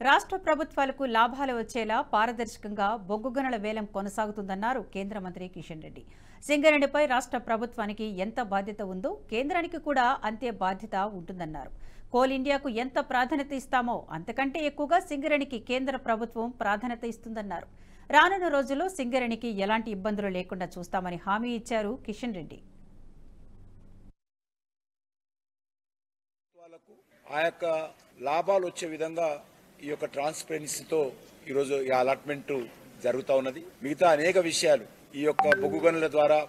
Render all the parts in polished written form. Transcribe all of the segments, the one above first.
రాష్ట్ర ప్రభుత్వాలకు లాభాలు వచ్చేలా పారదర్శకంగా బొగ్గు గనుల వేలం కొనసాగుతుందన్నారు కేంద్ర మంత్రి కిషన్ రెడ్డి. సింగరేణిపై రాష్ట్ర ప్రభుత్వానికి ఎంత బాధ్యత ఉందో కేంద్రానికి కూడా అంతే బాధ్యత ఉంటుందన్నారు. కోల్ ఇండియాకు ఎంత ప్రాధాన్యత ఇస్తామో అంతకంటే ఎక్కువగా సింగరేణికి కేంద్ర ప్రభుత్వం ప్రాధాన్యత ఇస్తుందన్నారు. రానున్న రోజుల్లో సింగరేణికి ఎలాంటి ఇబ్బందులు లేకుండా చూస్తామని హామీ ఇచ్చారు కిషన్ రెడ్డి. ఆ యొక్క లాభాలు వచ్చే విధంగా ఈ యొక్క ట్రాన్స్పరెన్సీతో ఈరోజు ఈ అలాట్మెంట్ జరుగుతూ ఉన్నది. మిగతా అనేక విషయాలు ఈ యొక్క బొగ్గు గనుల ద్వారా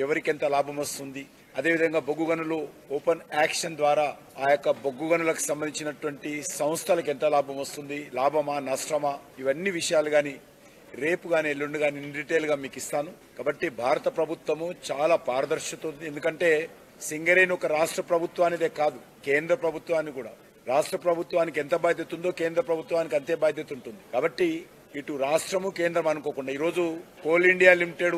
ఎవరికి ఎంత లాభం వస్తుంది, అదేవిధంగా బొగ్గు గనులు ఓపెన్ యాక్షన్ ద్వారా ఆ యొక్క బొగ్గు గనులకు సంబంధించినటువంటి సంస్థలకు ఎంత లాభం వస్తుంది, లాభమా నష్టమా, ఇవన్నీ విషయాలు కానీ రేపు కానీ ఎల్లుండి కానీ డీటెయిల్ గా మీకు ఇస్తాను. కాబట్టి భారత ప్రభుత్వము చాలా పారదర్శకత ఉంది. ఎందుకంటే సింగరేణి ఒక రాష్ట్ర ప్రభుత్వానిదే కాదు, కేంద్ర ప్రభుత్వాన్ని కూడా. రాష్ట్ర ప్రభుత్వానికి ఎంత బాధ్యత ఉందో కేంద్ర ప్రభుత్వానికి అంతే బాధ్యత ఉంటుంది. కాబట్టి ఇటు రాష్ట్రము కేంద్రం అనుకోకుండా ఈరోజు కోల్ ఇండియా లిమిటెడ్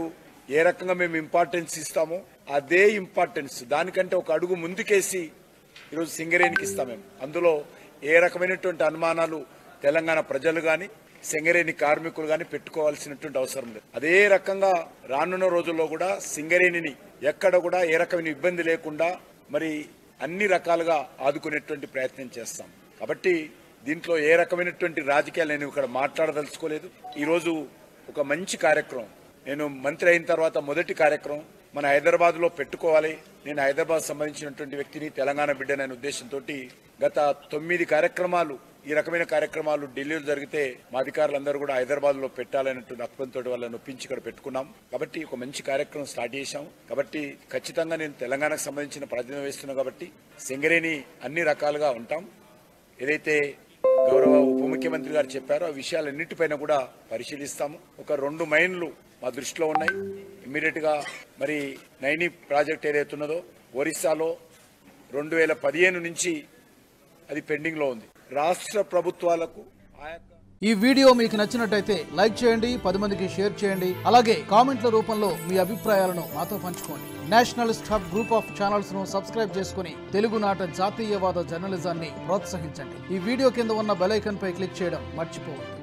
ఏ రకంగా మేము ఇంపార్టెన్స్ ఇస్తామో అదే ఇంపార్టెన్స్ దానికంటే ఒక అడుగు ముందుకేసి ఈరోజు సింగరేణికి ఇస్తాం మేము. అందులో ఏ రకమైనటువంటి అనుమానాలు తెలంగాణ ప్రజలు కానీ సింగరేణి కార్మికులు కానీ పెట్టుకోవాల్సినటువంటి అవసరం లేదు. అదే రకంగా రానున్న రోజుల్లో కూడా సింగరేణిని ఎక్కడ కూడా ఏ రకమైన ఇబ్బంది లేకుండా మరి అన్ని రకాలుగా ఆదుకునేటువంటి ప్రయత్నం చేస్తాం. కాబట్టి దీంట్లో ఏ రకమైనటువంటి రాజకీయాలు నేను ఇక్కడ మాట్లాడదలుచుకోలేదు. ఈరోజు ఒక మంచి కార్యక్రమం, నేను మంత్రి అయిన తర్వాత మొదటి కార్యక్రమం మన హైదరాబాద్ లో పెట్టుకోవాలి. నేను హైదరాబాద్ సంబంధించినటువంటి వ్యక్తిని, తెలంగాణ బిడ్డననే ఉద్దేశంతో గత 9 కార్యక్రమాలు ఈ రకమైన కార్యక్రమాలు ఢిల్లీలో జరిగితే మా అధికారులందరూ కూడా హైదరాబాద్ లో పెట్టాలన్నట్టు అప్పంతో వాళ్ళని ఒప్పించి ఇక్కడ పెట్టుకున్నాం. కాబట్టి ఒక మంచి కార్యక్రమం స్టార్ట్ చేశాం. కాబట్టి ఖచ్చితంగా నేను తెలంగాణకు సంబంధించిన ప్రాతినిధ్యం వహిస్తున్నాను. కాబట్టి సింగరేణి అన్ని రకాలుగా ఉంటాం. ఏదైతే గౌరవ ఉప ముఖ్యమంత్రి గారు చెప్పారో ఆ విషయాలన్నిటిపైన కూడా పరిశీలిస్తాము. ఒక 2 మైన్లు మా దృష్టిలో ఉన్నాయి. ఇమ్మీడియట్ గా మరి నైని ప్రాజెక్ట్ ఏదైతే ఉన్నదో ఒరిస్సాలో 2015 నుంచి అది పెండింగ్ లో ఉంది. రాష్ట్ర ప్రభుత్వాలకు ఈ వీడియో మీకు నచ్చినట్టయితే లైక్ చేయండి, 10 మందికి షేర్ చేయండి. అలాగే కామెంట్ల రూపంలో మీ అభిప్రాయాలను మాతో పంచుకోండి. Nationalist hub group of channels ను సబ్స్క్రైబ్ చేసుకుని తెలుగునాట జాతీయవాద జర్నలిజాన్ని ప్రోత్సహించండి. ఈ వీడియో కింద ఉన్న బెల్ ఐకాన్ పై క్లిక్ చేయడం మర్చిపోవద్దు.